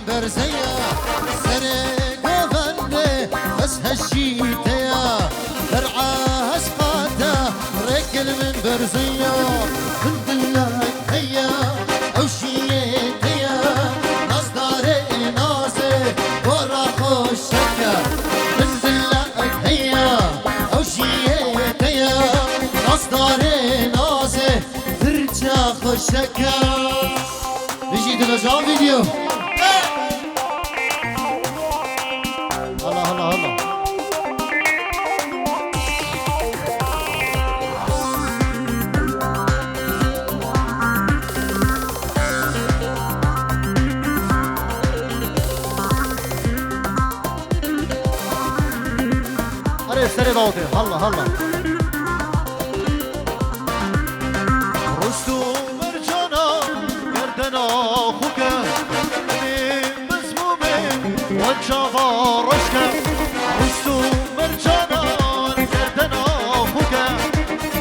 برزيا سرق وفني بس هالشيتيا درعا هسقاتا رجل من برزيا من دلك هيا او شيتيا نصدر نازي ورا خوشكا من دلك هيا او شيتيا نصدر نازي ترجع خوشكا بيجي دلجان فيديو هلا هلا هلا أري سري ضوطي هلا هلا رستو مرجانا گردنا خوکه نیم مزمومه وجاغا رشکه رستو مرجانا گردنا خوکه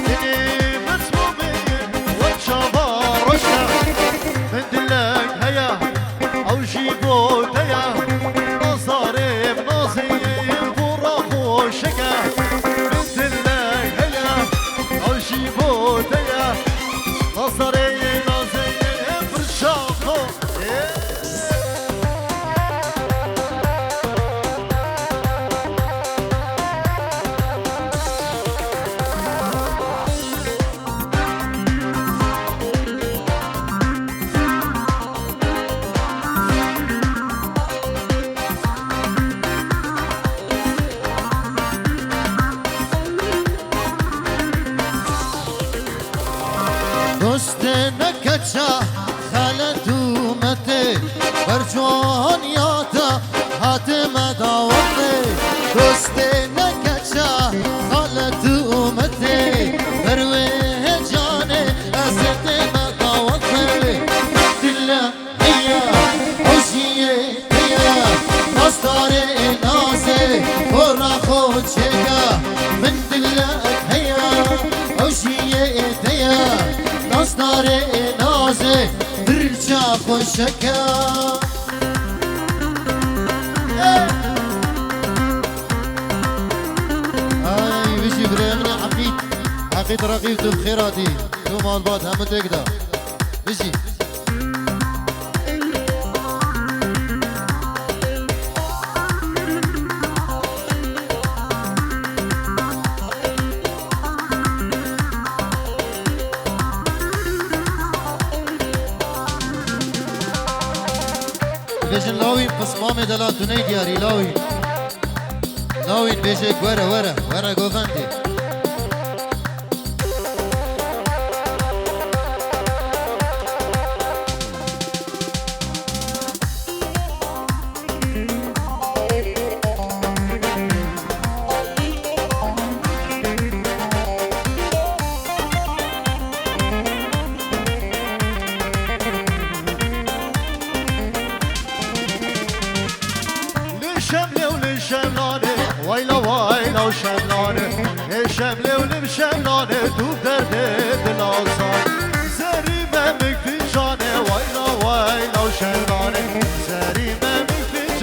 نیم مزمومه وجاغا رشکه من دلک هیا او جیبو تیا نظارم نازیم برا خوشکه من دلک هیا او جیبو تیا نظري نظري فرشاقو دوست نکچا خالتو مته برجوان یاتا حاتم داوته دوست نکچا خالتو مته بروه جانه ازت داوته دل هيا خوشیه هيا ناستار نازه ورا خوشگا من دلک هيا خوشیه هيا ناصدار نازه برجع خوشكا هاي بيجي بريغني حقيت رقيبته بخيراتي تو مالبات هم تقدر بيجي بيجن لاوي بصمام دلال توني دياري لاوي لاوي بيجيك ورا غوفانتي ويلا ويلا وشملانه شمله ولمشملانه دوب درده دلاسان زريمه مكفي ويلا ويلا وشملانه زريمه مكفي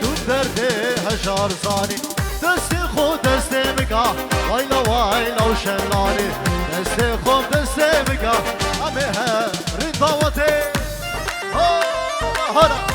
دوب درده هشار زاني دست خود دست مگاه ويلا ويلا وشملانه دست خود دست مگاه همه ها رداوته هلا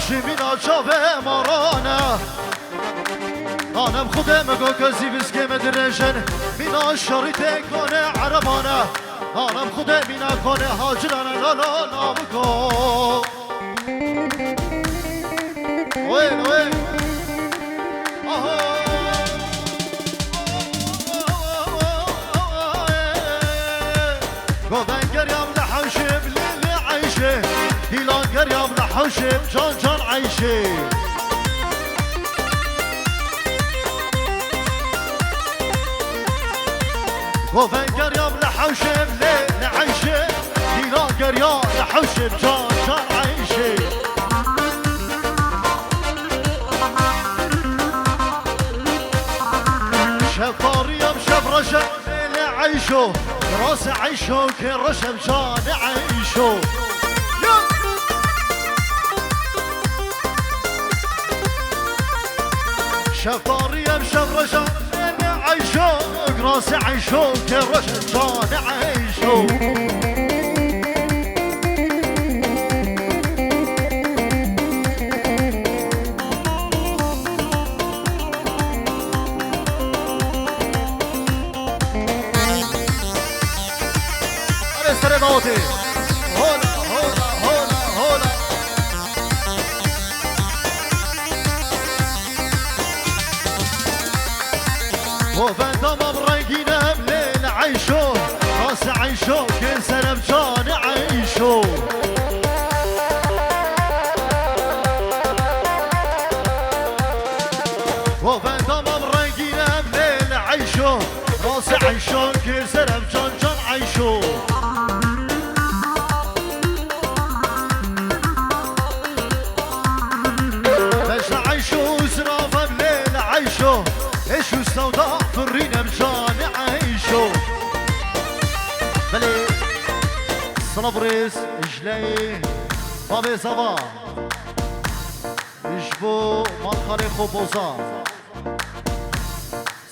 باشی مینا چاوه مارانه آنم خودم گو کسی بسکه مدرشن مینا شاری تکانه عربانه آنم خودم مینا کنه حاجرانه لا لا لا بکن وين وين گفتن گریم لحوشم لیلی عیشه دیلان گریم لحوشم جان جان عیشه گفتن گریم لحوشم لیلی عیشه دیلان گریم لحوشم جان جان عیشه شفاريم شف رشم ليلة عيشو راس عيشو كي رشم جان عيشو شفاريم شف رشم ليلة عيشو راس عيشو كي رشم جان عيشو داوتي هولا هولا هولا هولا وبندم بريقينا بليل عيشو راس عيشو كل سنة بجان عيشو وبندم بريقينا بليل عيشو راس عيشو كل سنة بجان جان عيشو ايش السوداء فرينا مشان عيشو بلي صنبريس اجلي بابي زبا اجبو مالخاري خوبوزا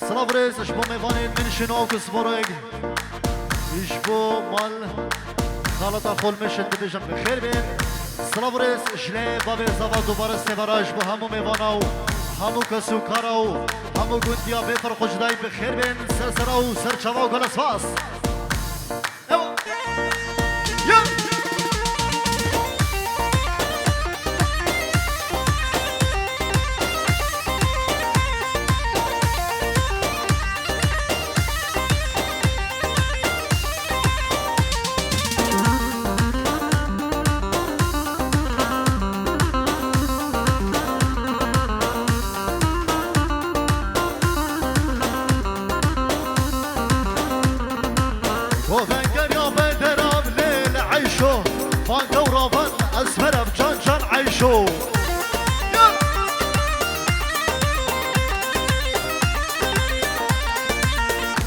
صنبريس اجبو ميفانين من شنوك سبوريق اجبو مال خالطة خول مشن دبجم بخير بين صنبريس اجلي بابي زبا دوباره سبرا اجبو همو ميفاناو همو کسو کارو همو گوندیا بهتر خوشدای بخیر بین سرسراو سرچواو گلسواس اسمر بجان جان عيشو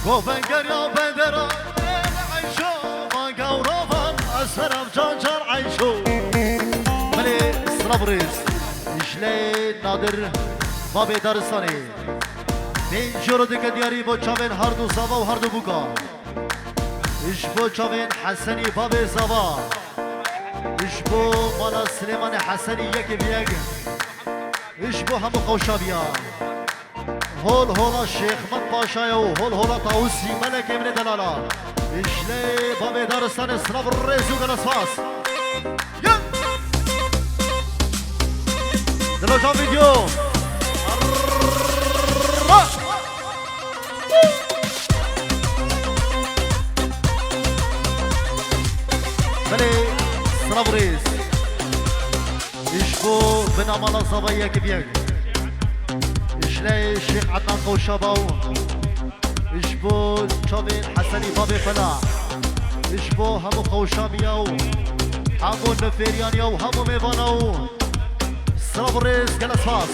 وفنقر يا بندرة عيشو فانقا ورافن اسمر بجان جان عيشو ملي صنبريس يشلي نادر بابي دارستاني من جورو دك دياري بو چاوين هردو زابا و هردو بوكا اش بو چاوين حسني بابي زابا اشبو مالا سليمان حسني يكي بيك اشبو همو خوشابيا هول هولا الشيخ من باشايو هول هولا طاوسي ملك من دلالا اشلي بابي دارستان اسراف الرئيسو قلسفاس دلو جان فيديو بلي صنبريس يشبو بنعمل صبايا كبير يشلاي الشيخ عدنان قوشاباو يشبو شابين حسني بابي فلاح يشبو همو قوشابياو همو نفيريانياو همو ميفاناو صنبريس قلسفاس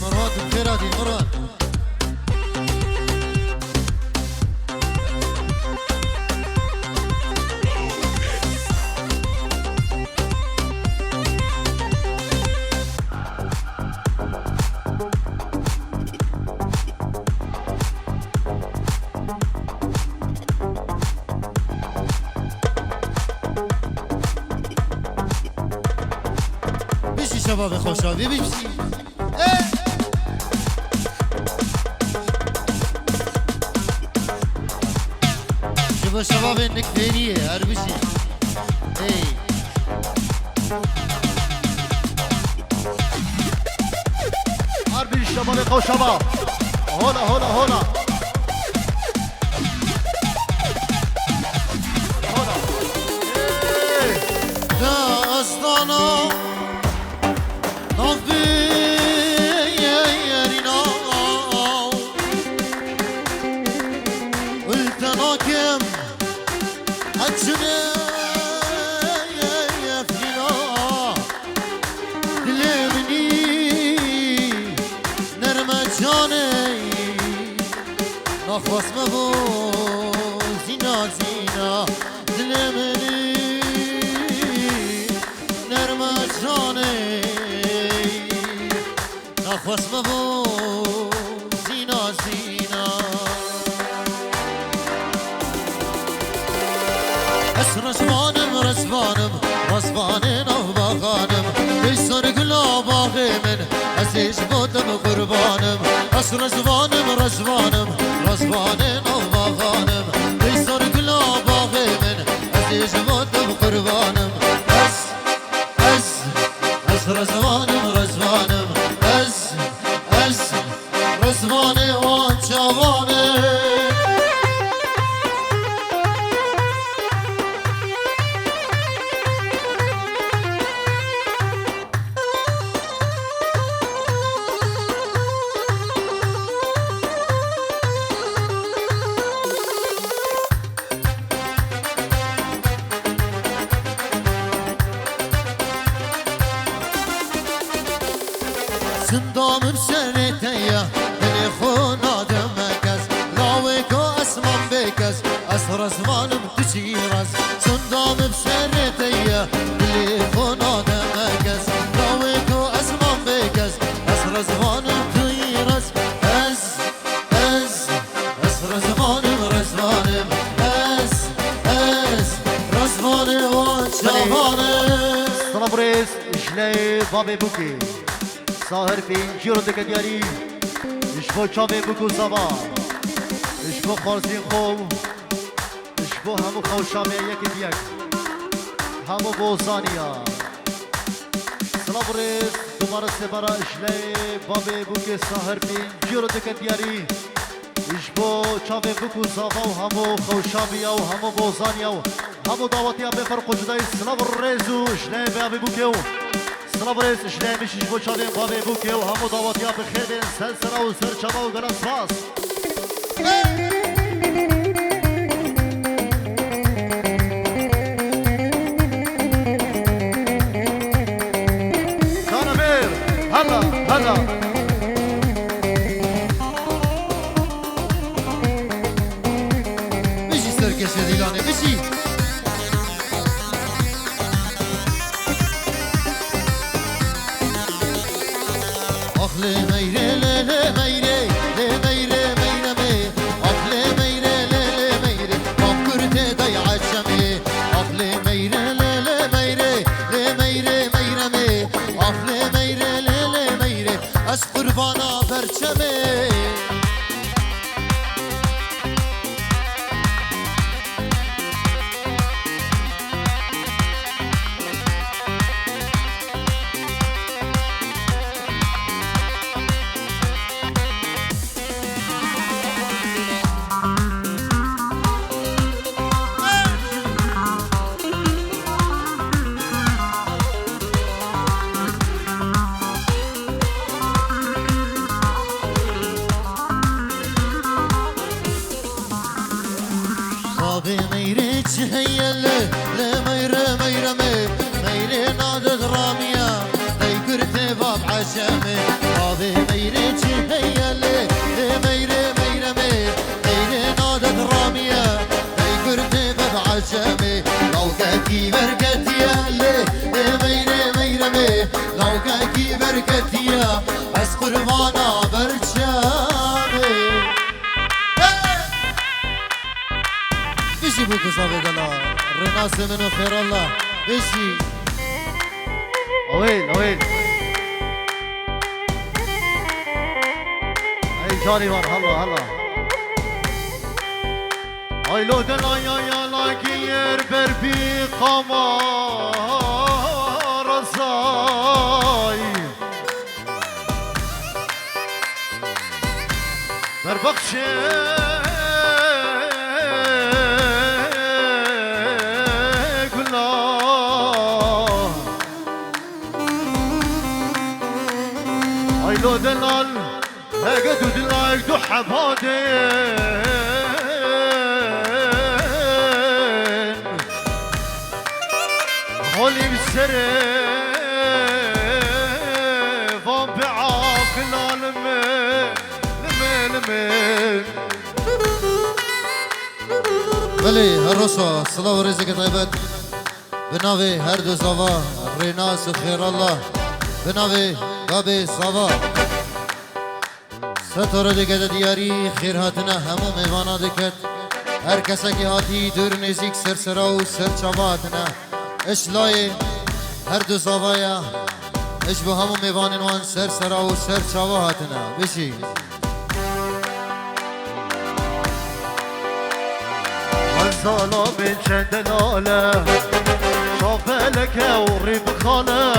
مروان مروان شباب خوشابی بیشی شباب شباب نکفریه هر بیشی ای حربی شمال خوشبا هولا هولا هولا داستانا نافی یارینا التناكم اجنه يفينا دلمني نرمه جاني نخواس مبو زینا زینا دلمني نرمه جاني نخواس مبو زینا زینا اس رزوانم رزوانم رزوانم او باغانم بیسر گلا باغی من ازیش بودم قربانم اس رزوانم رزوانم رزوانم او باغانم بیسر گلا باغی من ازیش بودم قربانم اس رزوانم رزوانم اس رزوانم وان جوانم زندانم سرتیا دل خونا دمکس لاویکو اسمان بکس اسر اسمانم تشیرز زندانم سرتیا دل خونا دمکس لاویکو اسمان بکس اسر اسمانم تشیرز اسر اسمانم رزوانم رزوانم و جوانم سلام بريس إشلي بابي بوكي ساهر فين جيرو دك دياري إشبو چاوي بوكو زبا إشبو خارزين خو إشبو همو خوشامي يك ديك همو بوزانيا سلام بريس دوباره سبارا إشلي بابي بوكي ساهر فين جيرو دك دياري إشبو چاوي بوكو زبا همو خوشامي همو بوزانيا همو دعوتيا بفرق جداي سلام بريزو إشلي بابي بوكيو سلام رئیس اشنه میشیش با چاوین بابی بوکه و همو دعوتی ها بخیر بین سلسله و سرچما و گرم سپاس کانمیر هلا هلا بیشی سرکشه دیلانه بیشی أخلي ميري ليلي ميري لي ميري ميري مي أخلي ميري ليلي ميري فكرتي ضيع الشمي أخلي ميري ليلي ميري لي ميري ميري مي أخلي ميري ليلي ميري أش قربانا برشمي بابي ميري هيا لي ميري ميري مي ميري نادد رامية تيكرتي باب عشامي بابي ميري هيا لي ميري ميري مي ميري نادد رامية تيكرتي باب عشامي لو كاكي بركتيا لي ميري ميري مي لو كاكي بركتيا بس قربانا برشامي بشي بوكو صافي دلا رناس منو خير الله بشي اويل اويل تاريوان هلا هلا Aylo delay ayala giyer berbi kamar azay Ver bakşe güllah Aylo delal هاجدو دلعك دو حبادين هولي بسري فان بعاقنا لمي بله هرسا صلاة و رزق طيبت بناوي هر دو زوا ریناس و خیر الله بناوي بابي صوا ستاره دیگه دیاری خیر هاتنه همو میوانا دکت هر کسا که هاتی دور نزیک سرسرا و سرچاواتنه اش لای هر دو زوایا اش به همو میوانن وان سرسرا و سرچاواتنه بشی الزالا من چند لاله شافلك وري بخاله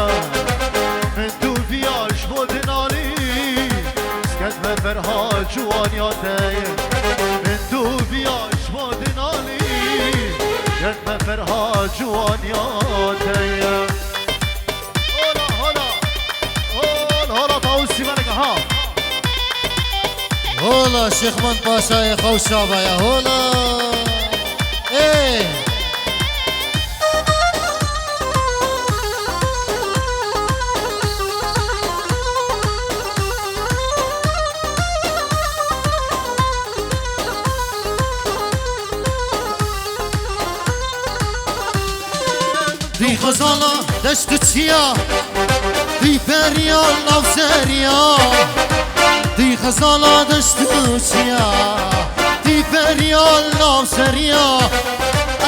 من دو فياش بودنالي سكت بفرها جوانياتي من دو فياش بودنالي سكت بفرها جوانياتي هلا هلا هلا هلا طاوسي مالك ها هولا شيخ من باشای خوشا بایا هولا ايه دی خزانا دشت چیا دی پریال نافسریا دی خزانا دشت چیا دی پریال نافسریا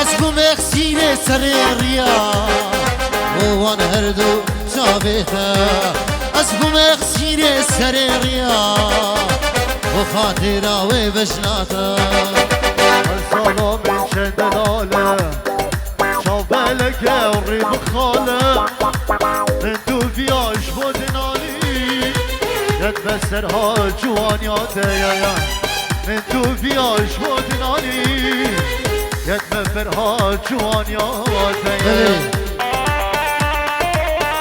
از بو مخسیر سرریا وان هر دو شابهتا از بو مخسیر سرریا و خاطرا و بجناتا الزالا من شندلاله شافلك وري بخاله من دو فياش بودنالي يتبسرها جوانياتي يا من دو فياش بودنالي يتبسرها جوانياتي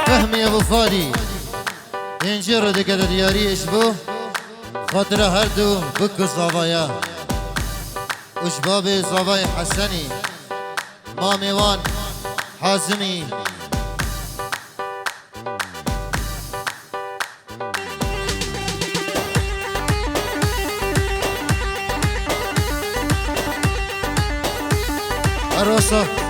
فهمي ابو فادي ينجر دكة دياري اشبو خاطر هردو بكو صافايا اشبابي صافاي حسني مامي وان حازمي الرصة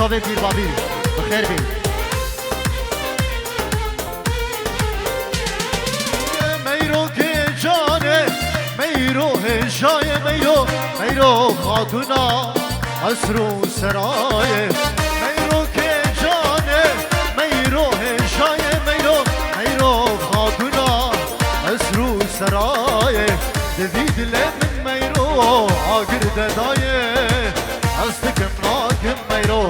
شافي پیر بابی بخیر بی میرو که جانه میرو هجای میرو خاتونا اسرو سرای میرو که جانه میرو هجای میرو خاتونا اسرو سرای دوید لمن میرو آگر ددایه أصدق مراكم ميرو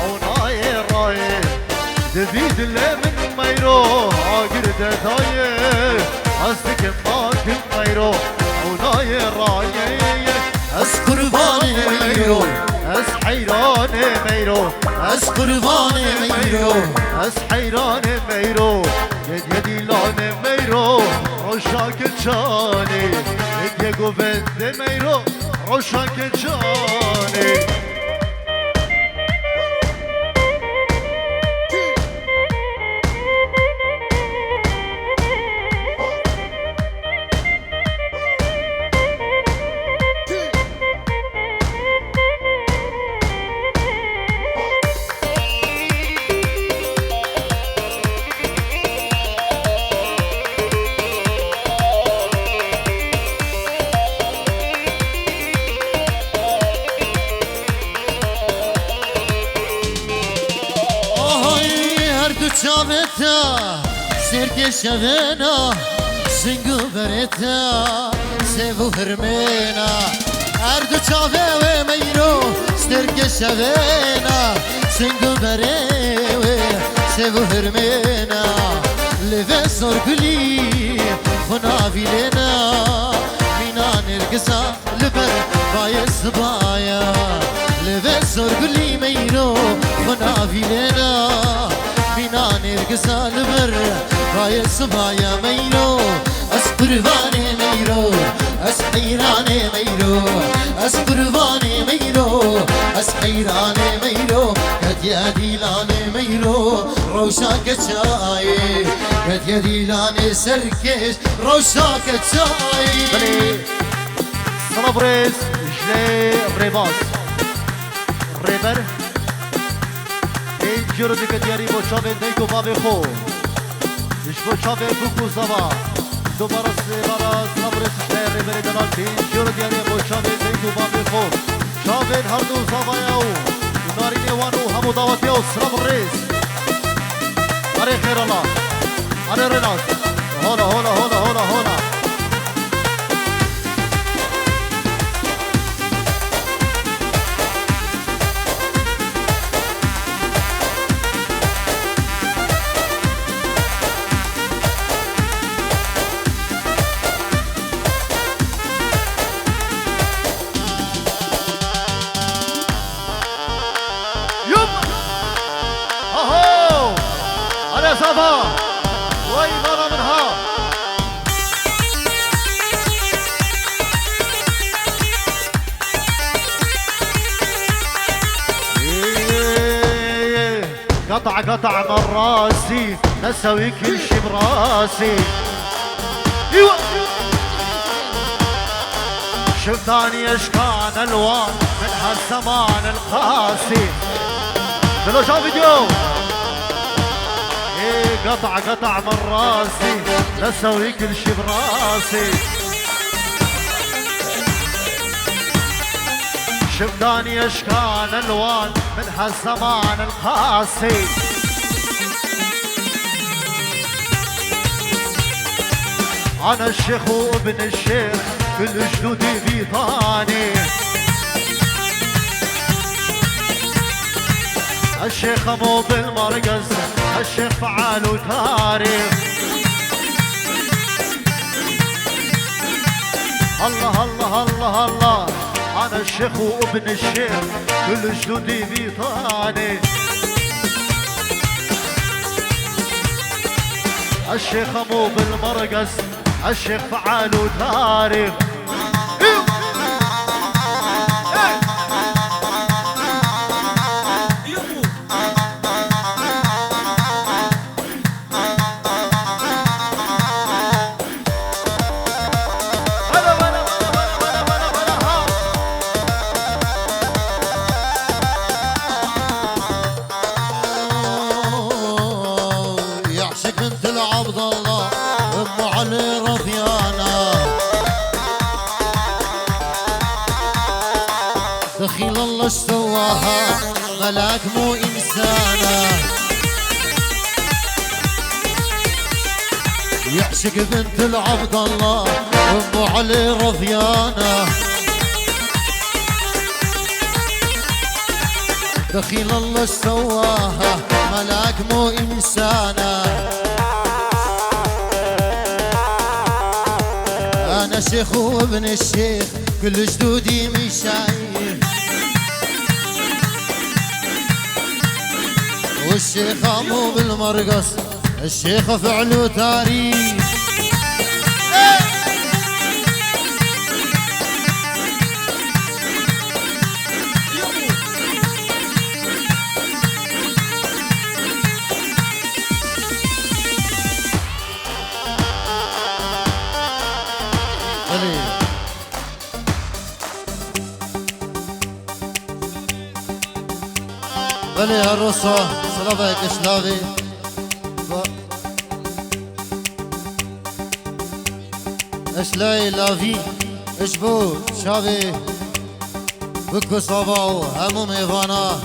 وناي راي دبيد اللي من ميرو عاقر دتاي أصدق مراكم ميرو وناي راي از قربان ميرو اس حيران ميرو از قربان میرو اس حيران ميرو يدي لان ميرو روشاك جاني يدي قوبند ميرو روشاك جاني چاوتا سرک شوینا سنگو برتا سیبو هرمینا هر دو چاوه و میرو سرک شوینا سنگو بره سیبو هرمینا لفه سرگلی خناوی لینا مینا نرگزا لبر بای سبایا لفه سرگلی میرو خناوی لینا بنا نرقص البر راي الصبايا ميرو اس قرباني ميرو اس حيراني ميرو اس قرباني ميرو اس حيراني ميرو قد يا ديلاني ميرو روشاك تشاي قد يا ديلاني سركش روشاك تشاي بلي صنبريز جلي بريباس ريبر جورو دیگه دیاری با چاوه نیکو بابه خو اش با چاوه بکو زبا دوباره سبارا صبرس شهر بری دلال تین جورو دیاری با چاوه نیکو بابه خو چاوه هر دو زبا یاو ناری نیوانو همو دعوت یاو سلام ریز اره خیر الله اره رناز هولا هولا هولا هولا هولا صفا وي مرة منها قطع من راسي نسوي كل شي براسي ايوه شفتاني اشكال الوان من هالزمان القاسي كله شاف فيديو قطع من راسي نسوي كل شي براسي شفتاني اشكال الوان من هالزمان القاسي انا الشيخ وابن الشيخ كل جدودي بيطاني الشيخ مو بالمرقز الشيخ فعال وتاريخ الله الله الله الله انا الشيخ وابن الشيخ كل جدودي بيطاني الشيخ مو بالمرقز الشيخ فعال وتاريخ دخيل الله سواها ملاك مو إنسانة يعشق بنت العبد الله أم علي رضيانة دخيل الله سواها ملاك مو إنسانة أنا شيخ وابن الشيخ كل جدودي مشايخ والشيخ مو بالمرقص الشيخ فعله تاريخ بلي هالروسة صلابك اشلافي اشلاي لافي اشبو شافي بكو صاباو همو ميفانا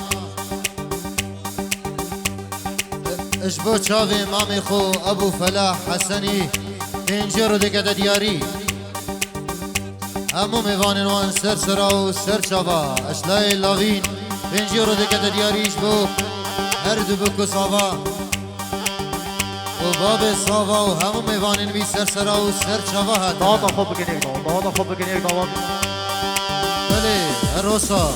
اشبو شافي مامي خو ابو فلاح حسني تنجرو دقة دياري همو ميفانن وان سر سراو سر شافا اشلاي لافين بنجيرو دكت دياريش بو هردو بكو صافا و باب صافا و همو میوانین بی سر سرا و سر چوا هد دادا خوب بگین یک دادا خوب بگین یک دادا بله روسا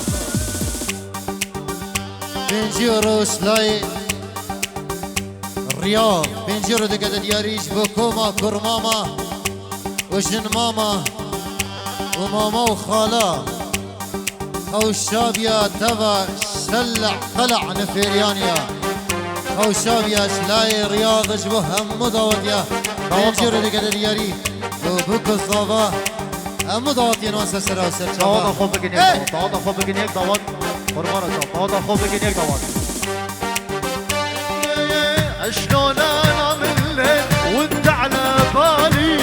بنجيرو سلاي رياض بنجيرو دكت دياريش بو كوما كرماما وشن ماما وماما وخالا خو الشابيا تبا شلع قلع نفيريانيا خو الشابيا شلاي رياض اشبه هم مضاوطيا بنجر دقد دياري وبكو الصافا هم مضاوطيا نوانسا سرا وسر دادا خوب بگین یک دادا خوب بگین یک دادا قربان دادا خوب بگین یک دادا شلون انا من الليل وانت على بالي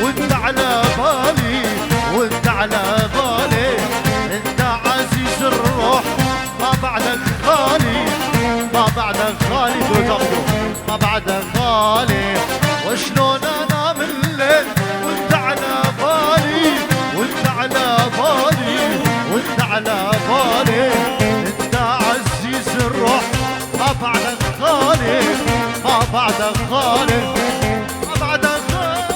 وانت على بالي وانت على بالي انت عزيز الروح ما بعدك خالي ما بعدك خالي ما بعدك خالي وشلون انا من الليل وانت على بالي وانت على بالي وانت على بالي انت عزيز الروح ما بعدك خالي ما بعدك خالي ما بعدك خالي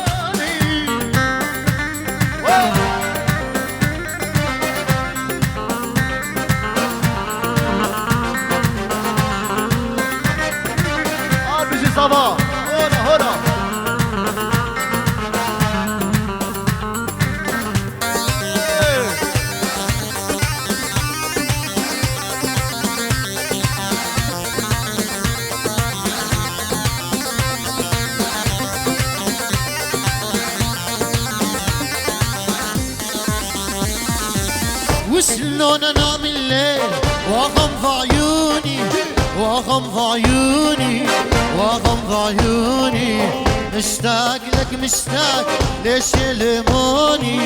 بيجي صباح هنا هنا وشلون انام الليل واغم في عيوني واغم في عيوني واغم في عيوني مشتاق لك مشتاق ليش يلموني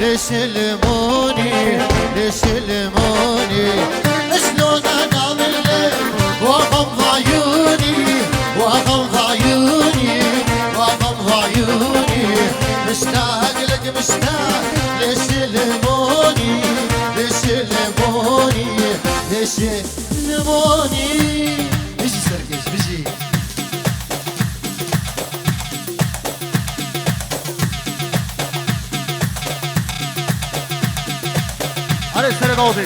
ليش يلموني ليش يلموني شلون انام الليل واغم في عيوني واغم في عيوني واغم في عيوني مشتاق لك مشتاق ليش يلموني ليش يلموني ليش يلموني بيجي سركش بيجي على السنة داودي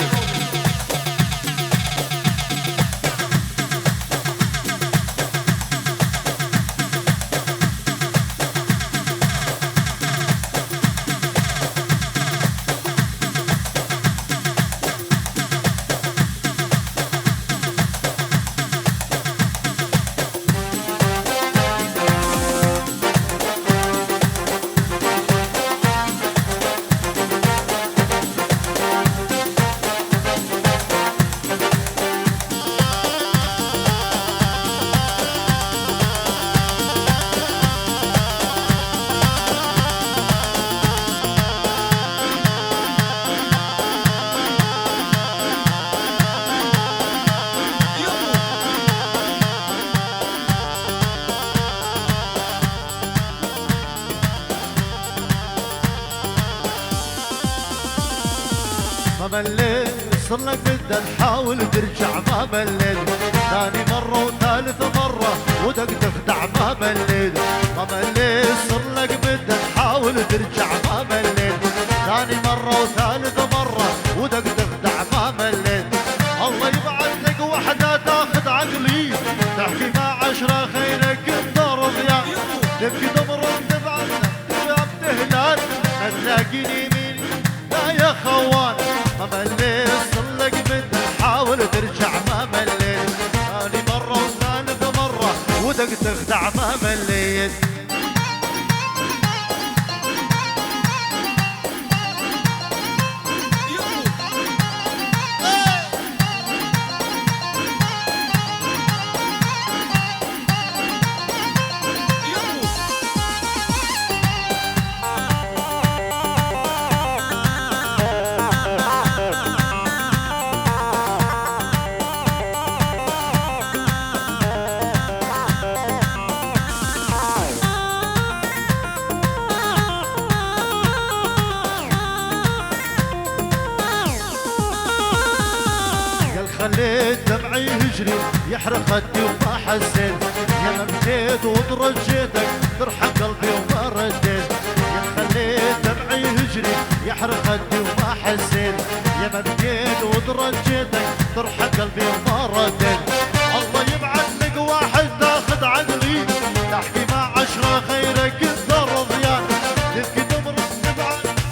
ما مليت صر لك بدنا نحاول ترجع ما مليت ثاني مرة وثالث مرة ودك تخدع ما مليت ما مليت صر لك بدنا نحاول ترجع ما مليت ثاني مرة وثالث مرة ودك تخدع ما مليت الله يبعث لك وحدة تاخذ عقلي تلاقيني مين لا يا خوان ما مليت صلك من حاول ترجع ما مليت ثاني مرة وثالث مرة ودك تخدع ما مليت خليت دمعي يجري يحرق خدي وما حسيت يا ما مشيت وترجيتك ترحم قلبي وما رديت يا خليت دمعي يجري يحرق خدي وما حسيت يا ما مشيت وترجيتك ترحم قلبي وما رديت الله يبعث لك واحد تاخذ عقلي تحكي مع عشرة خيرك انت رضيان تبكي تمرض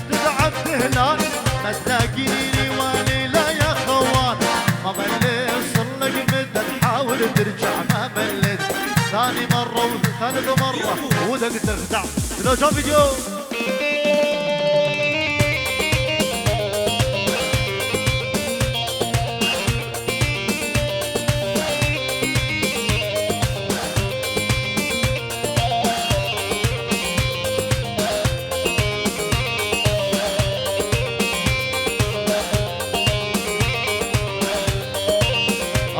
تتعب تهلان ما تلاقيني والي لا يا خوان ما مليت صلك مدة تحاول ترجع ما مليت ثاني مرة وثالث مرة ودك تخدع لو شوف فيديو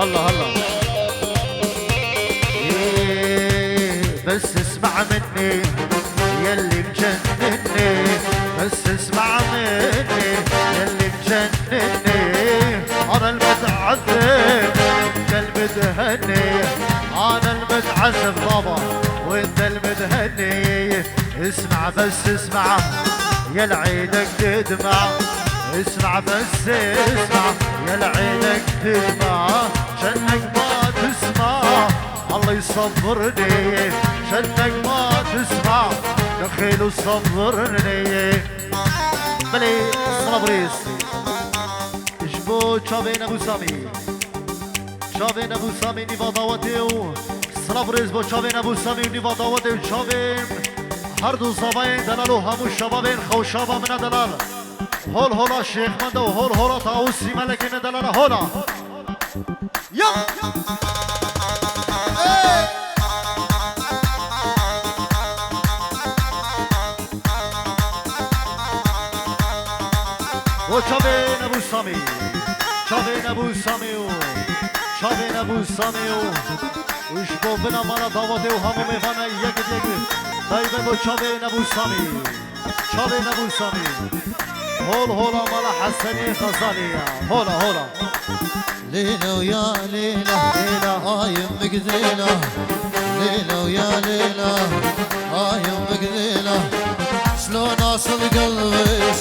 الله الله إيه بس اسمع مني يلي مجنني بس اسمع مني يلي مجنني انا المتعذب انت المتهني انا المتعذب بابا وانت المتهني اسمع بس اسمع يا لعيدك تدمع اسمع بس اسمع يا لعينك تدمع شنك ما تسمع الله يصبرني شنك ما تسمع دخيل وصبرني بلي صبريس جبو شابين ابو سامي شابين ابو سامي نفاضاوتي صبريس بو شابين ابو سامي نفاضاوتي شابين هردو صباين دلالو همو شبابين خو شابا من دلال هول هولا شيخ مندو هول هولا طاوسي ملكين دلالا هولا يلا وشابين ابو سامي شابين ابو سامي شابين ابو سامي وشبو بنا مالا دعوتي وهمو ميفانا يكد يكد دايما بو شابين ابو سامي شابين ابو سامي هول هولا مالا حسني خزالية هولا هولا ليلة ويا ليلة ليلة يمك ذيلة ليلة ويا ليلة يمك ذيلة شلون اصل قلبي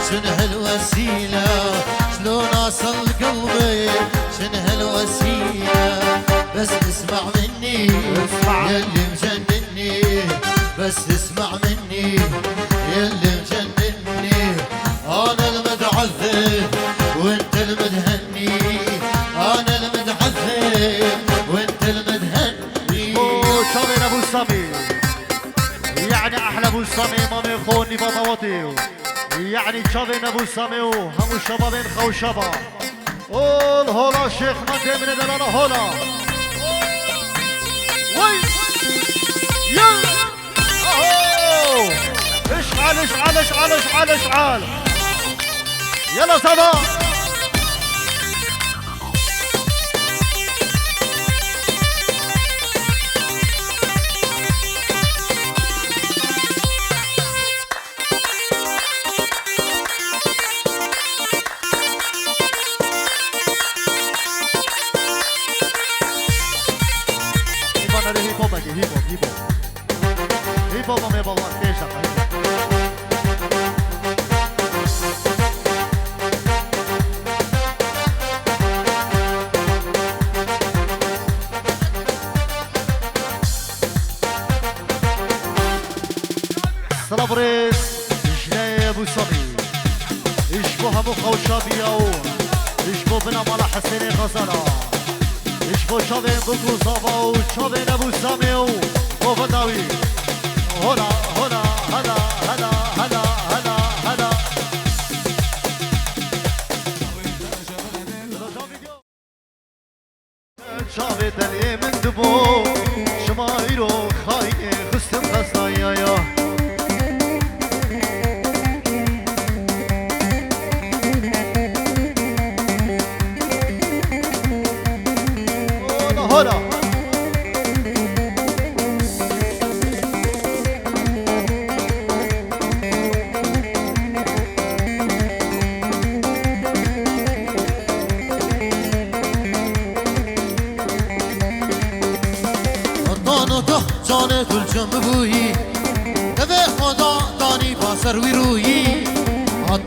شنو هالوسيلة شلون اصل قلبي شنو هالوسيلة بس اسمع مني اسمع يلي مجنني بس اسمع مني يلي مجنني انا المتعذب وانت المتهني انا المتعذب وانت المتهني شابين ابو سامي يعني احلى ابو سامي مامي خوني بطواتي يعني شابين ابو سامي وهم الشبابين خو شبا قول هولا شيخ مدي من دلاله هولا وي يلا اهو اشعل اشعل اشعل اشعل اشعل يلا سبا بابا ما بابا ايش الصبي اشبو همو خوشابي او اشبو بنا مالا حسين غزالا اشبو شابين بكو صابا و شابين ابو سامي و وفداوي هلا هلا هلا هلا هلا هلا هلا شابت اليه من دبو شمايرو خايني خستم خصايا يا هلا جان گل جنب بویی دو خدا دانی با سروی رویی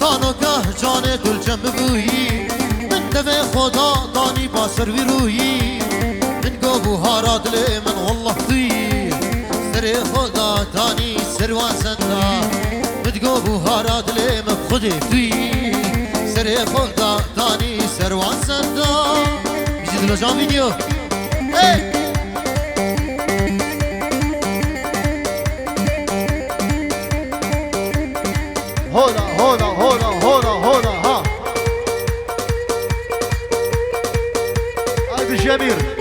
دانو که جان گل جنب بویی من دو خدا دانی با سروی رویی من گو بوهارا دل من والله تویی سر خدا دانی سروان سندا من گو بوهارا دل من خودی تویی سر خدا دانی سروان سندا بیزی دل جان ویدیو hey! هولا هولا هولا هولا هولا ها هاي بشامير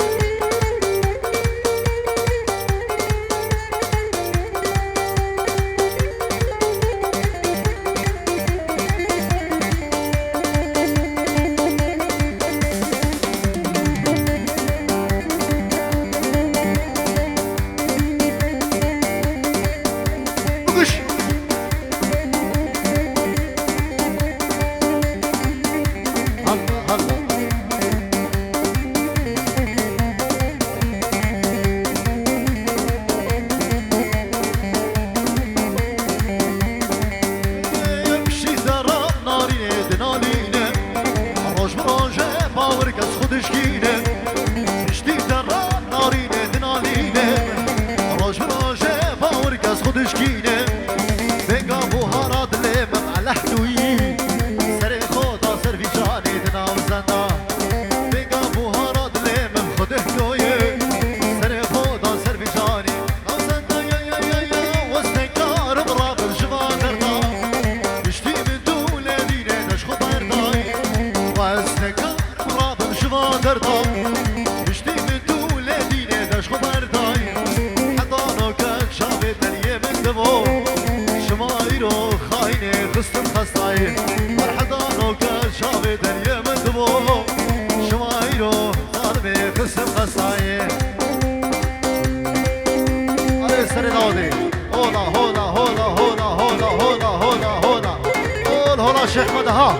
شيخ مدها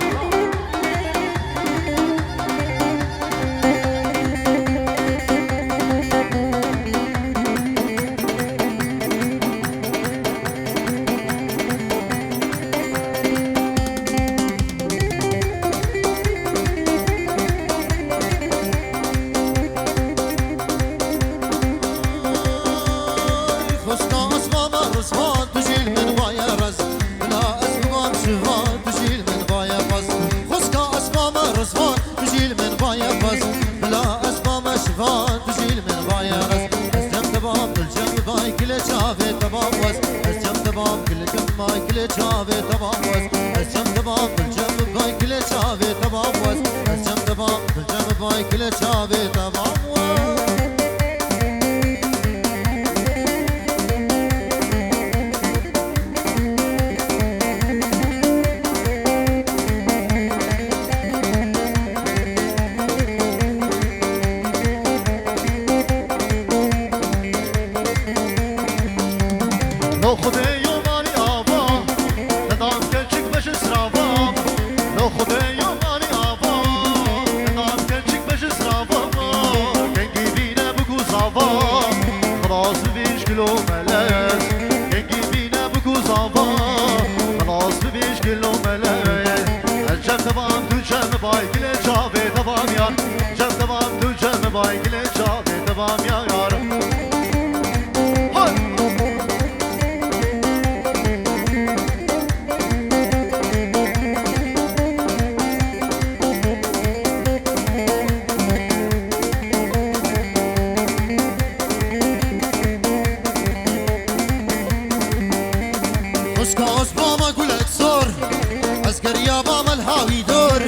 زور عسكر يابا ملهاوي دور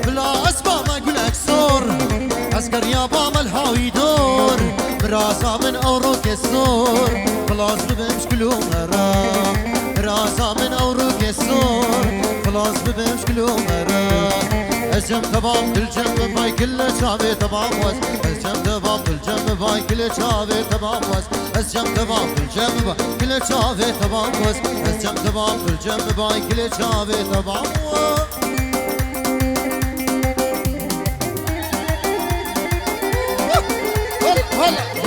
بلا اسبا ما اقول اكسور عسكر يابا ملهاوي دور براسا من اوروك السور خلاص ببمش كلو مرام براسا من اوروك السور خلاص ببمش كلو مرام الجم تبام الجم باي كل شابي تبام وس الجم تبام الجم باي كل شابي تبام وس الجم تبام الجم باي كل شابي تبام وس الجم تبام الجم باي كل شابي تبام وس هلا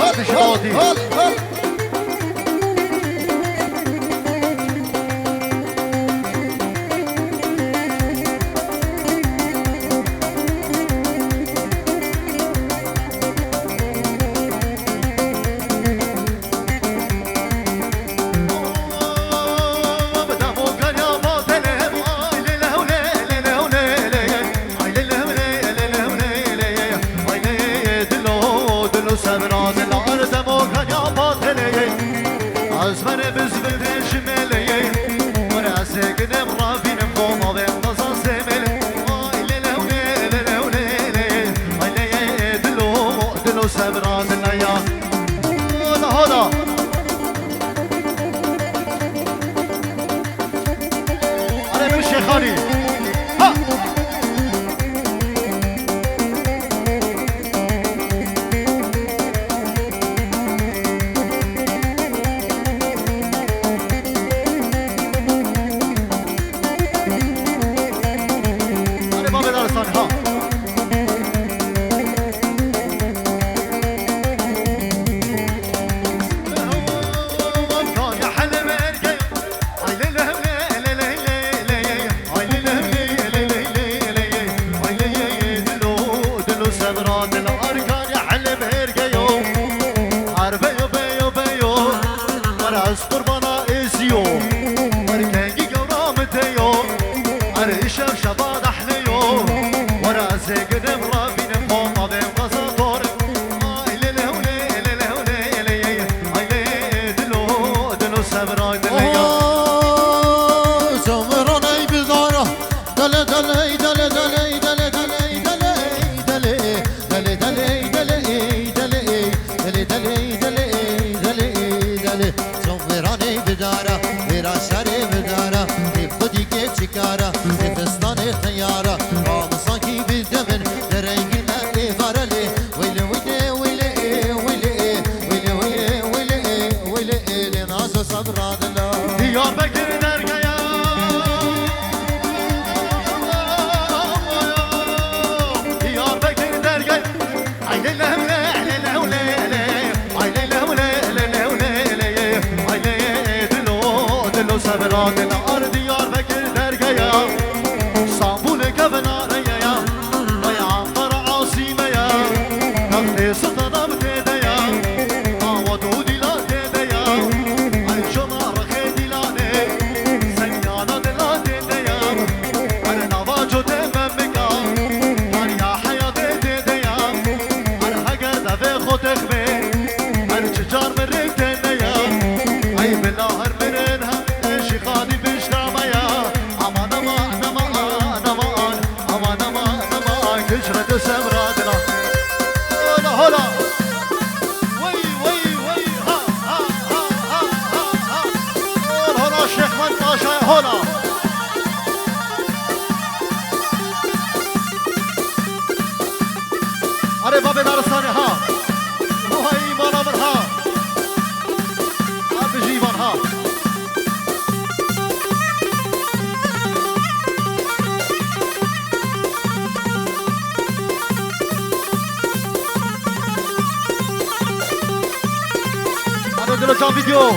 فيديو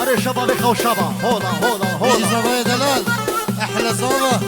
أري شباب يخو شباب هولا هولا هولا يجي صبا يا دلال أحلى صبا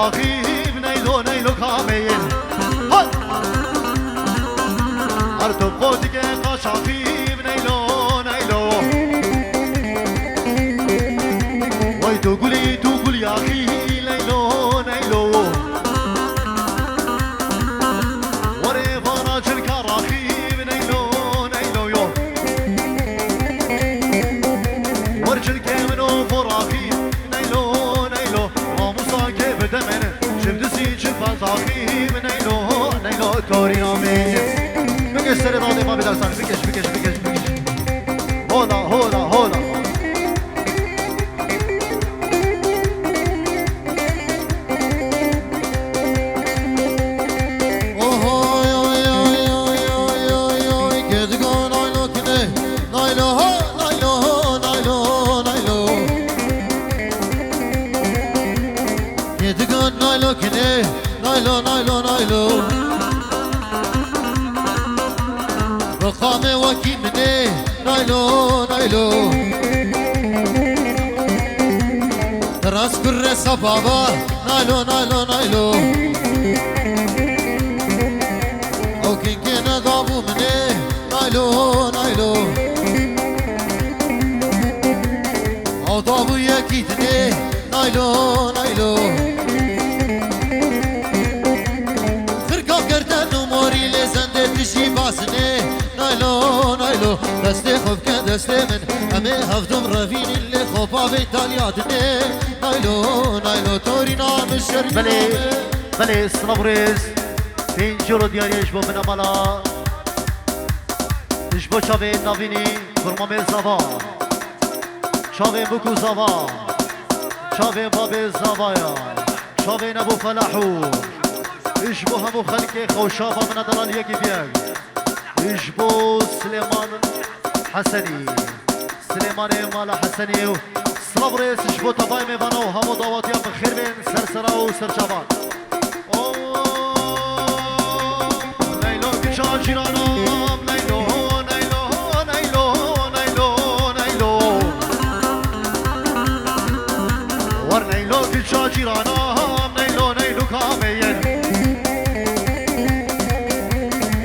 راغيب نيلو نيلو كامين ارتب قوتك قشافيب نيلو نيلو وي تقول يا اخي نيلو نيلو وري فراج الكراخيب نيلو نيلو يو ورج الكامنو فراخيب نيلو نيلو وموسى كيف دمن شفت سيج فراخيب نيلو نيلو توري امين بكش سر داده ما بدرسان بكش هولا رقامي وكي مني نايلو نايلو راس كره صبابا نايلو نايلو نايلو او كينا ضابو مني نايلو نايلو او ضابو يكيدني نايلو نايلو خرقا كردن وموري لزنده تشي باسني نايلو نايلو دستي خوب كان دستي من همي هفدم رفين اللي خوبا بيتالياتني نايلو نايلو تورينا بالشرق بلي سنبريز فين جورو دياري اشبو من امالا اشبو شاوه ناويني فرمامي زاوا شاوه بكو زاوا شاوه بابي زاوايا شاوه نبو فلاحو اشبو همو خلقي خوشابا من دلال يكي بيك اشبو سليمان حسني سليمان مالا حسني صبريس اشبو طباي ميفانا وهمو دعواتيا بخير بين سرسرا وسرجابان نيلو كشا جيرانام نيلو نيلو نيلو نيلو نيلو ور نيلو كشا جيرانام نيلو نيلو كامين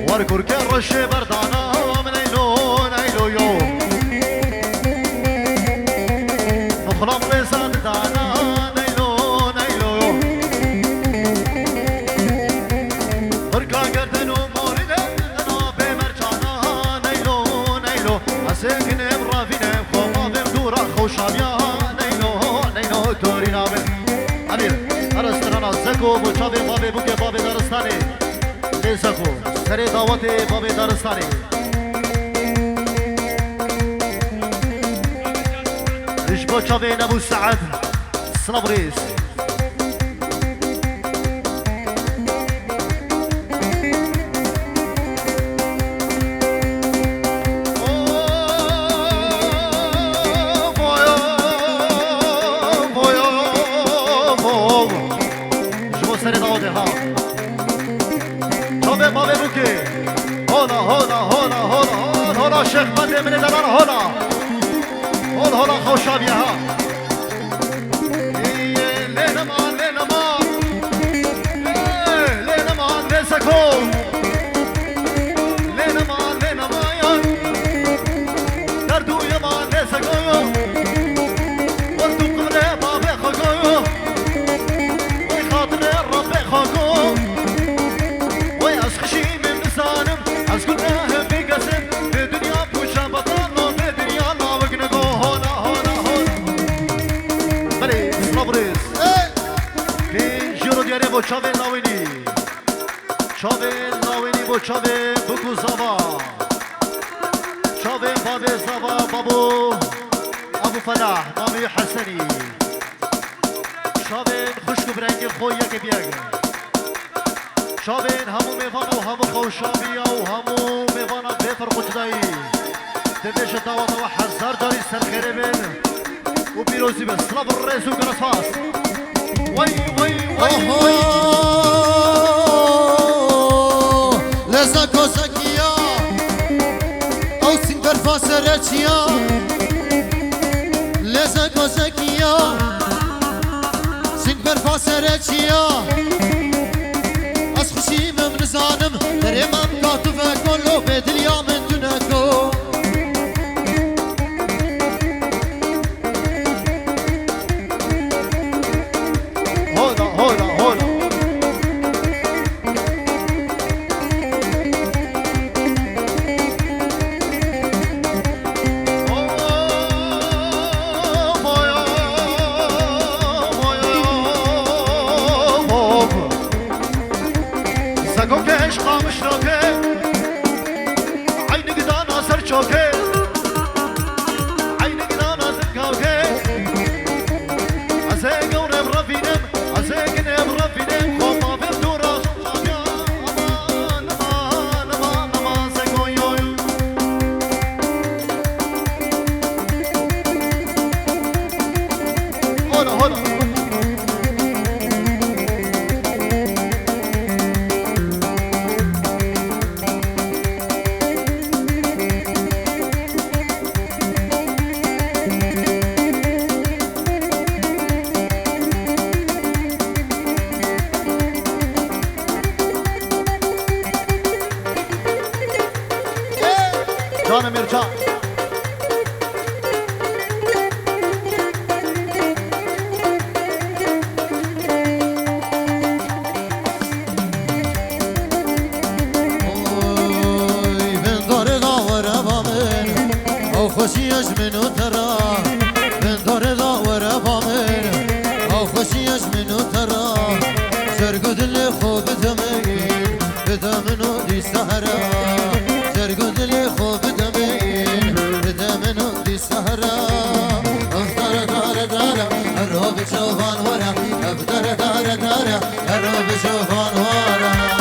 ور كركي رشي بردانا نيلو نيلو يو مخلام ريسان دانا نيلو نيلو يو بركا قردن ومورد انا بمرجانا نيلو نيلو اسكن برافينا خوما بمدورا خوشابيا نيلو نيلو تورينا بن امير ارسترانا زكو بوشابي بابي بوكي بابي دارستاني زكو سري دعوتي بابي دارستاني اشبو شافين ابو سعد صنبريس سري دعوتي ها شافين بابي بوكي هولا شيخ بدي من الدلال هولا خوشابيا ها لينا مان نسكو لينا مان يا دردو يا مان نسكو وردو قمنا بابي خكو ويخاطر الرب خكو ويأسخشي من نسانم أسكناه بقسم في دنيا بوشا بطلنا في دنيا لا وقنقو هولا بلي صبريس في جيرو دياري بو چاوه ناويني بو چاوه بكو زاوا چاوه بابي زاوا بابو ابو فلاح مامي حسني چاوه خشک برنگ خویه که بیاگ شابين همو ميفانا وهمو خوشابية وهمو ميفانا بيفر قجدائي تبيش الدعوة وحزار داري سرخيري بين وبيروزي بس صلاب الرئيس وقرصفاس وي لزاكو زكية او سنگر فاسرچيا لزاكو زكية سنگر فاسرچيا خشية أسخشي من زانم دريمم كاتفة كله بدليا من دونكو هولا هولا هولا جانم ارجع خوشیش منو ترا من داره داور بامن او خوشیش منو ترا جرگو دل خوب دمین بدمنو دی سهرا جرگو دل خوب دمین بدمنو دی سهرا افدار دار دارا رو بچوان ورا افدار دار دارا رو بچوان ورا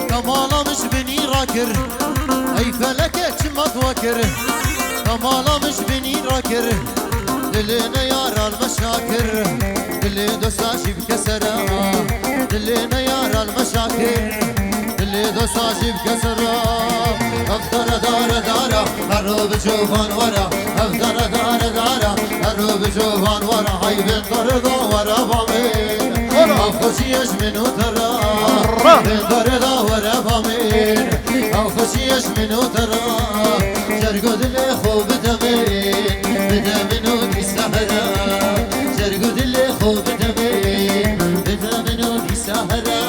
كمالا مش بني راكر اي فلكة ما توكر كمالا مش بني راكر دلنا يارا المشاكر دلي دوساشي بكسرة دلنا يارا المشاكر دلي دوساشي بكسرة افضل دار دارا هرب شوفان ورا افضل دار دارا هرب شوفان ورا هاي بنطر ورا بامين او خوشيش منو ترى بنطر ورا بامين او خوشيش منو ترى جرقو دلي خوب دمين بدمنو دي سهرة جرقو دلي خوب دمين بدمنو دي سهرة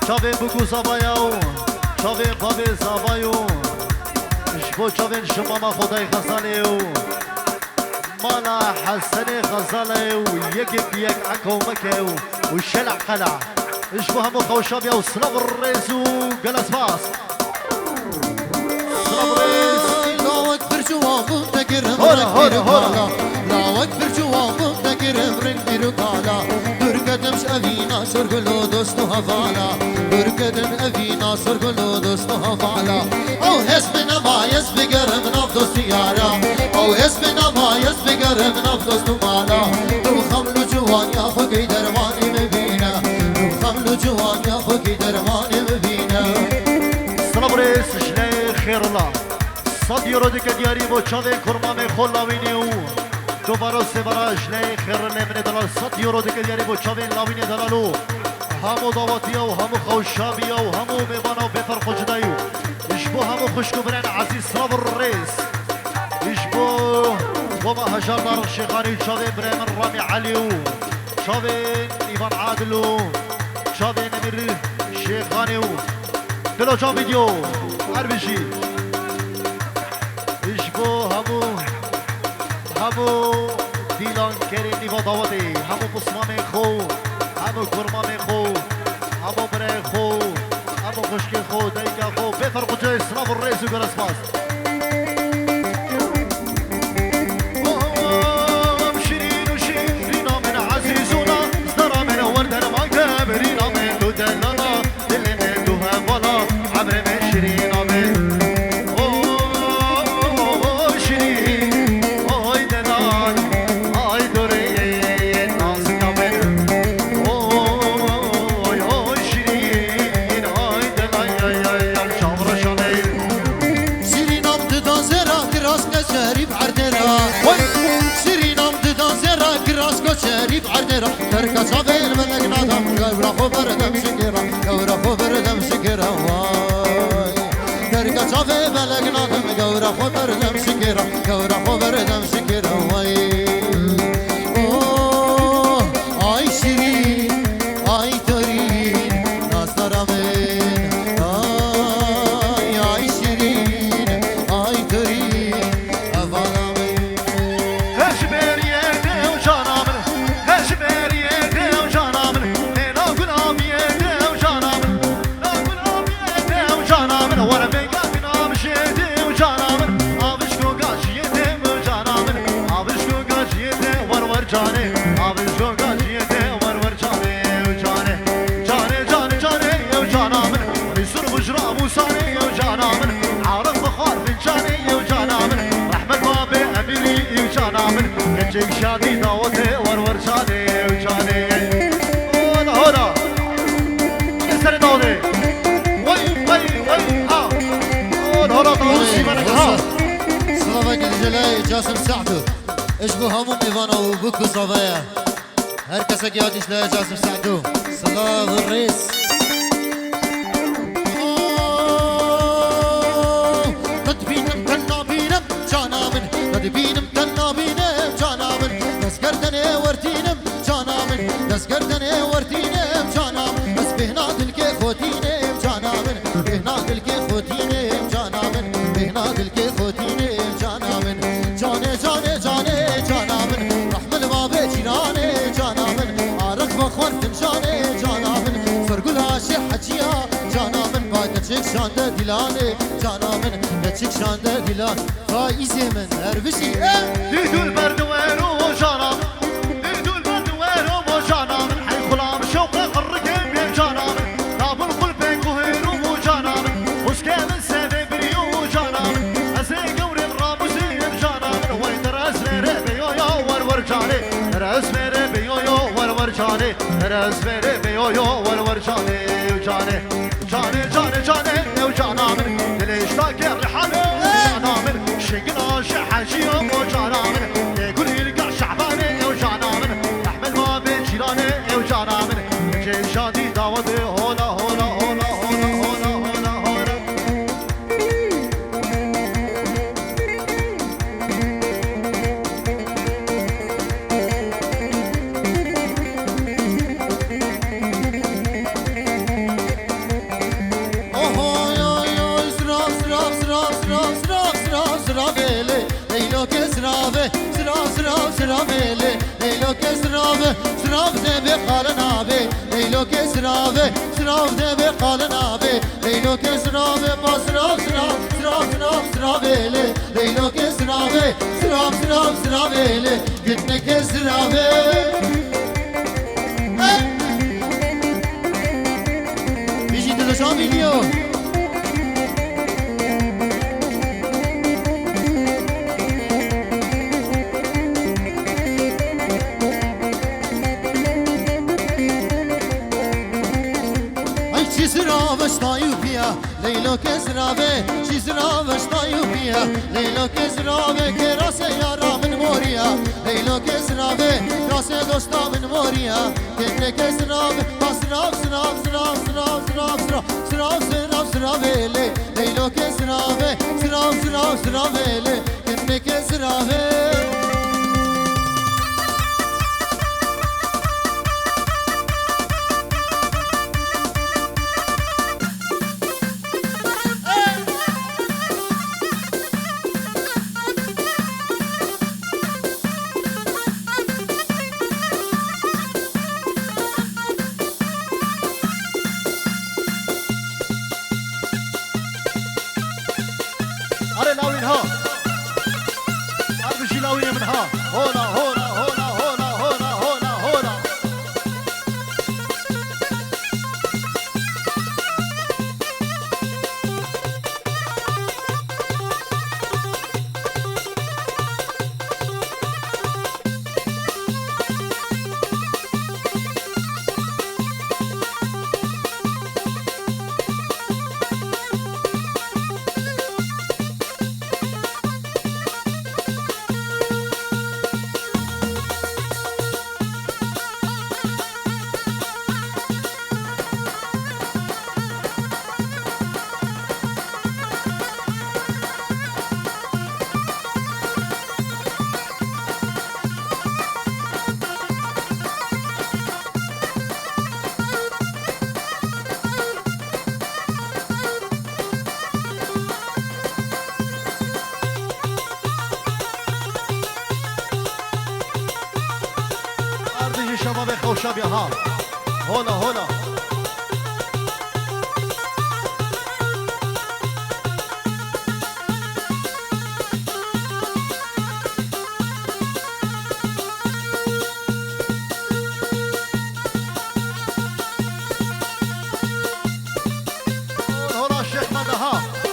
چاوه بگو زبایو چاوه بابه زبایو اشبو چاوه شما ما خدای غزالیو مالا حسن غزالیو یک یک عکو مکیو و شلع قلع اشبو همو خوشابیو سلام الرئیسو گلس باس سلام الرئیس لاوك برجوامو تقرم هولا لاوك برجوامو تقرم رنگیرو کالا برکدمش اوینا سرگلو دوستو هفالا برکدم اوینا سرگلو دوستو هفالا او حسب نمایز بگرم ناف دوستو یارا او حسب نمایز بگرم ناف دوستو مالا رو خملو جوان یا خوکی درمانی مبینه رو خملو جوان یا خوکی درمانی مبینه سلام الرئيس شنو خير الله صد یورو دیگه دیاری با چاوه کرمام خولاوینی او دوباره سه براش لی خیر نمینه دلال 100 یورو دیگه دیاری با چاوه لاوینی دلالو همو دعوتی و همو خوشابی و همو میبانا و بفر خوشدایو اشبو همو خوشکو برن عزیز سلام الرئیس اشبو بابا هجار دار شیخانی چاوه برمن رامی علیو چاوه ایوان عادلو چاوه نمیر شیخانی و دلو جا ویدیو هر بشی اشبو همو دیلان کریم نیوا داوتی همو بسمام خو همو کرمام خو همو بره خو همو خشک خو دیگه خو بفرق جای اسلام الرئیس و گرسپاس شیرین و شیرینا من عزیزونا زدرا من وردن ما کبرینا من دو دلانا دل من دو هوالا عبر من شیرینا من شريف عردرا تركا صابين ملك نادم كورا خبر دم سكرا كورا خبر دم سكرا واي تركا صابين ملك نادم كورا خبر دم سكرا كورا خبر دم سكرا واي اوه اي شيرين اي تورين ناصر من اي شيرين اي تورين افانا من جيك شادي دعوته ورور شادي وشادي هولا يسر دعوته وي هولا طاوشي منك ها صلوات الجلاي جاسم سعدو اشبو هموم ايوانا وبوكو صبايا هركسا قياديش لا جاسم سعدو صلاة الرئيس تدبينم تنابينم جانامن تدبينم تنابينم جانامن دسكردني ورتينم جانامن دسكردني ورتينم جانامن بس بهنا دلكي خوتينم جانامن بهنا دلكي خوتينم جانامن بهنا دلكي خوتينم جانامن جاني جاني جاني جانامن رحمن بابي جيراني جانامن عارق بخور فنجاني جانامن فرقلها شي حجيا جانامن بعد تشيك شانده ديلاني جانامن تشيك شانده ديلان فايزي من هربشي ديدو البردوين وجانامن ديدو البردوين وجانامن حي خلام شوق قرقين بين جانامن ناب القلب كوهين وجانامن وسكان السبب بريو وجانامن ازي قوري الراموسين جانامن وين راس ميري بيو يو ورور جاني راس ميري بيو يو ورور جاني راس ميري بيو يو ورور جاني وجاني جاني جاني جاني وجانامن ليش تاكي رحاني جانامن شقنا شحاشي وجانامن يقول يلقى شعباني وجانامن احمد ما بين جيراني وجانامن جيل شادي دعوتي هولا هولا هولا هولا هولا هولا هولا سرابه لیلو که سرابه سراب ده به قالنابه لیلو که سرابه سراب ده به قالنابه لیلو که سرابه با سراب سراب سراب سراب سرابه لیلو که سرابه سراب سراب سرابه گتنه که سرابه بیشی دلشان ویدیو سرابش تایو پی بیا لیلو کسرابه چیزرابش تایو بیا لیلو کسرابه که راس یارا من موریا لیلو کسرابه راس دوستا من موریا که کسرابه سراب سراب سراب سراب سراب سراب سراب سراب سراب لیلو کسرابه سراب سراب سراب که کسرابه خوشا بیا ها هولا هولا هولا الشيخ مدى ها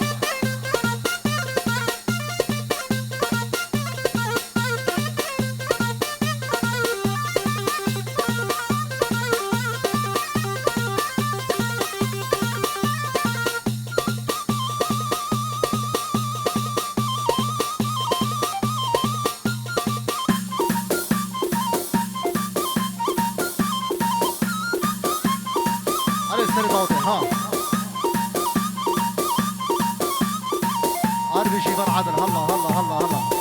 ها عربي شيفان عدل هلا هلا هلا هلا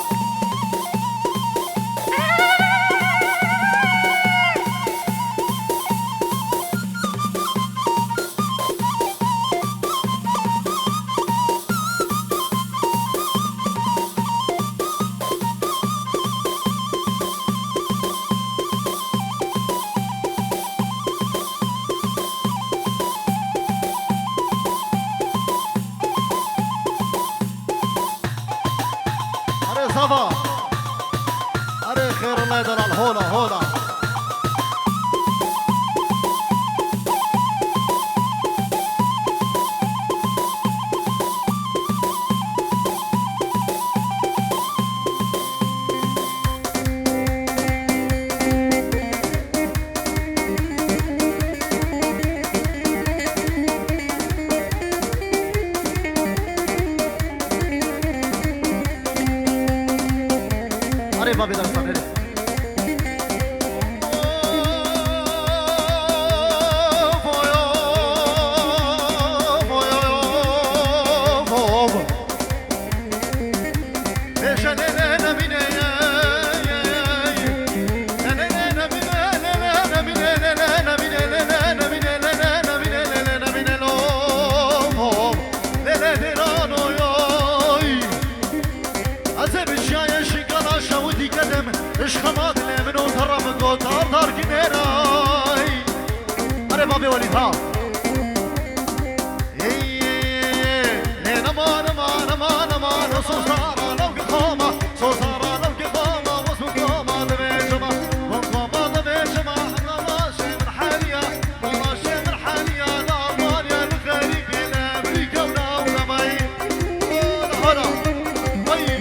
صفا أري خير الله يدل على هولا هولا ما بيقدر يصبر بابي وليد ها نمان مان مان مان صوصارا لو قخامة صوصارا لو قخامة واسمك قامة دبيجمة وقامة دبيجمة الله شي من حاليا الله شي من حاليا ضامانيا الخارج بين أمريكا ولا ماي هلا طيب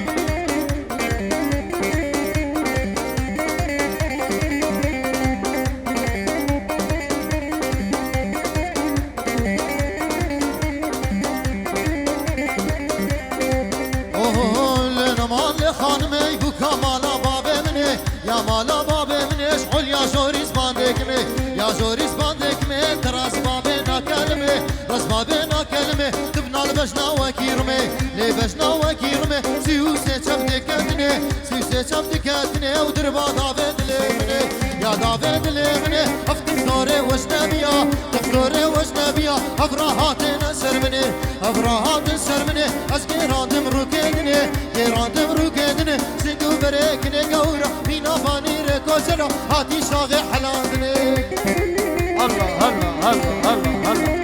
كلمة رسمة بنا كلمة تبنى البجنا وكيرمة لبجنا وكيرمة سيوسة شبدكتني سيوسة شبدكتني ودربا دافد لمني يا دافد لمني افتكاري وجنبيا تفكاري وجنبيا افراهات نسر مني افراهات نسر مني اسكيران تمركدني كيران تمركدني سيكو بريكني قورا بينا فاني ركوزنا هاتي شاغي حلاندني هلا هلا هلا هلا هلا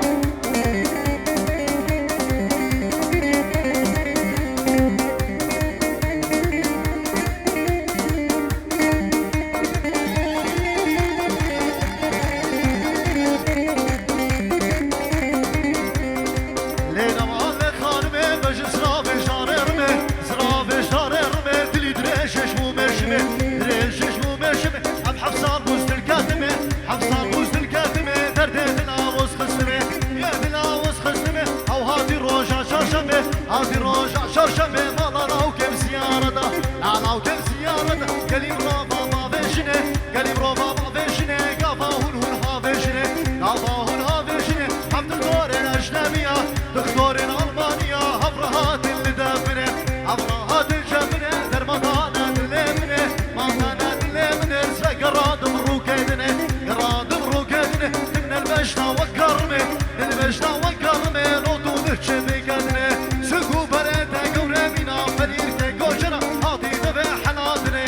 هذه روجا شرشمة مالا وكم زيارة لا وكم زيارة قليم رافا ما فيشنه قليم رافا ما فيشنه قافا هون ها فيشنه قافا هون ها فيشنه حمد الدورين أجنبية دكتورين ألمانيا أفراهات اللي دافنه أفراهات الجبنه درمضانة الليمنه مانتانة الليمنه سفق الرادم روكيدنه الرادم روكيدنه من البشنا وكرمه البشنا وكرمه نوتو ذهشمي قدنه سكو بريتا قوري مينا فريرتا قوشنا هاتي دفع حنادني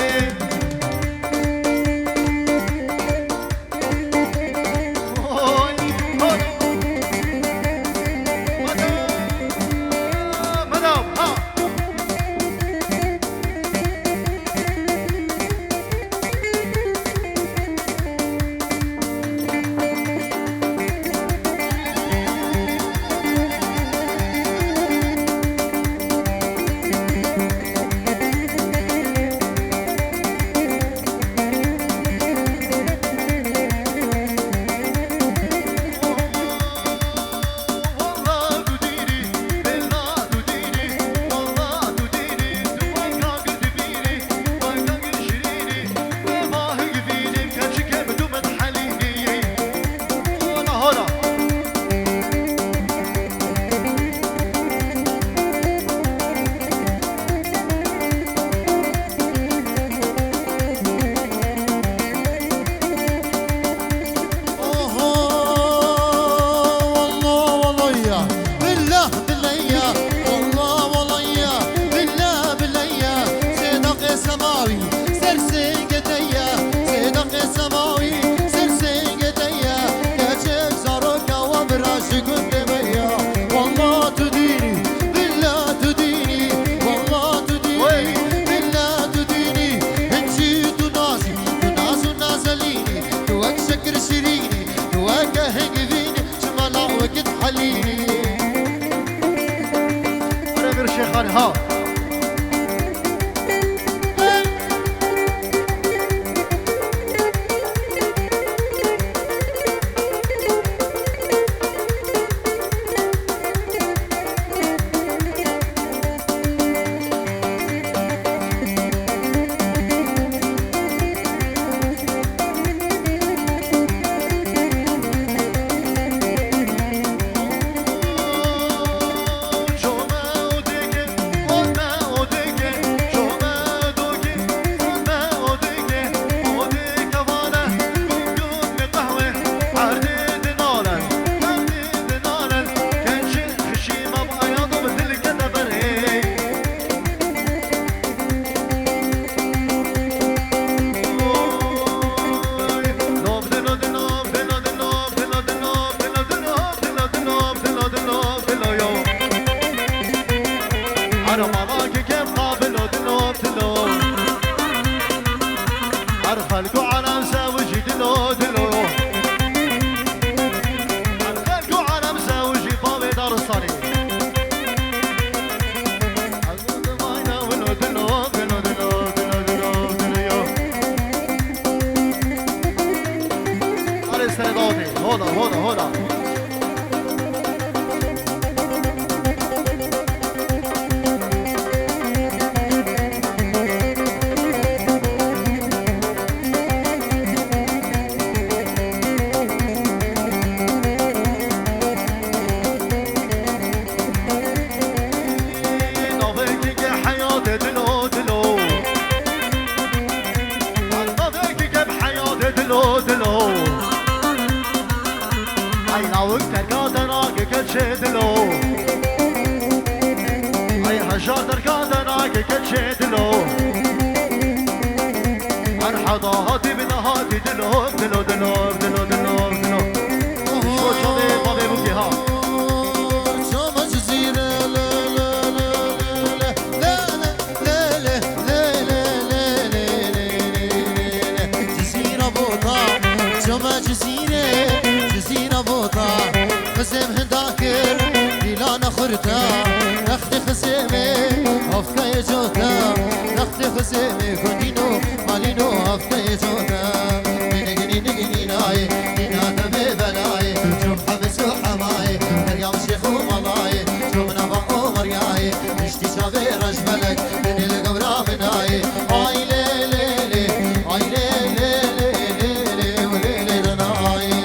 مدام ها ها هولا أجادر كادنا كتشي دلو أرحضا هاتي بنا هاتي دلو دلو دلو دلو دلو دلو شو شوفي بابي بوكي ها شوما جزيرة لا لا لا لا لا لا لا لا لا جزيرة بوطا شوما جزيرة جزيرة بوطا خزم هنداكر ديلانا خرتا نختي خزمي هفكا يجوتا نختي خزمي كندينو مالينو هفكا يجوتا نجني نجني ناي دينا تبي بلاي شوف حبس وحماي مريم شيخ ومضاي شوف نبع ومرياي اشتي شافي رجبلك من القبرة مناي اي لي لي لي اي لي لي لي لي ولي لي دناي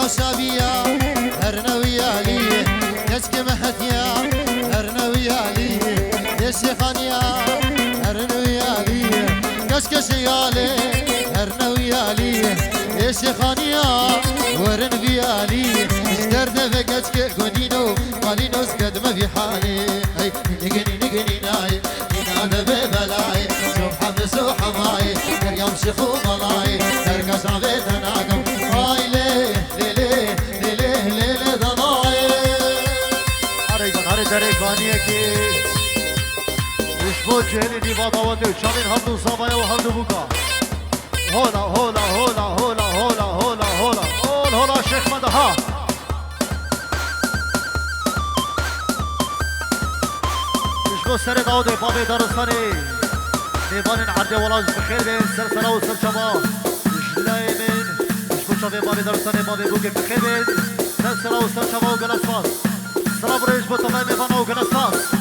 خشابية هرنوية لي كشك محتيا هرنوية لي يا شيخانيا هرنوية لي كشك شيالي هرنوية لي يا شيخانيا ورنوية لي اشترت في كشك كونينو مالينو سكد ما في حالي هي نجني نجني ناي نادا ببلاي شوف حمس وحماي مريم شيخ وملاي تركز عبيت ناقم هاي ليه دريكانية كي وشبو جهلي دي باطاواتي وشامين هبدو صابايا وهبدو بوكا هولا هولا هولا هولا هولا هولا هولا هولا هولا شيخ مدها وشبو سر داودي بابي دارستاني نيبانين عردي ولاج بخير بين سر سرا و سر شما وشلاي من وشبو شابي بابي دارستاني بابي بوكي بخير بين سر سرا و سر شما و گلسفاس سلام بريش بطمئن میخوانه و گلستان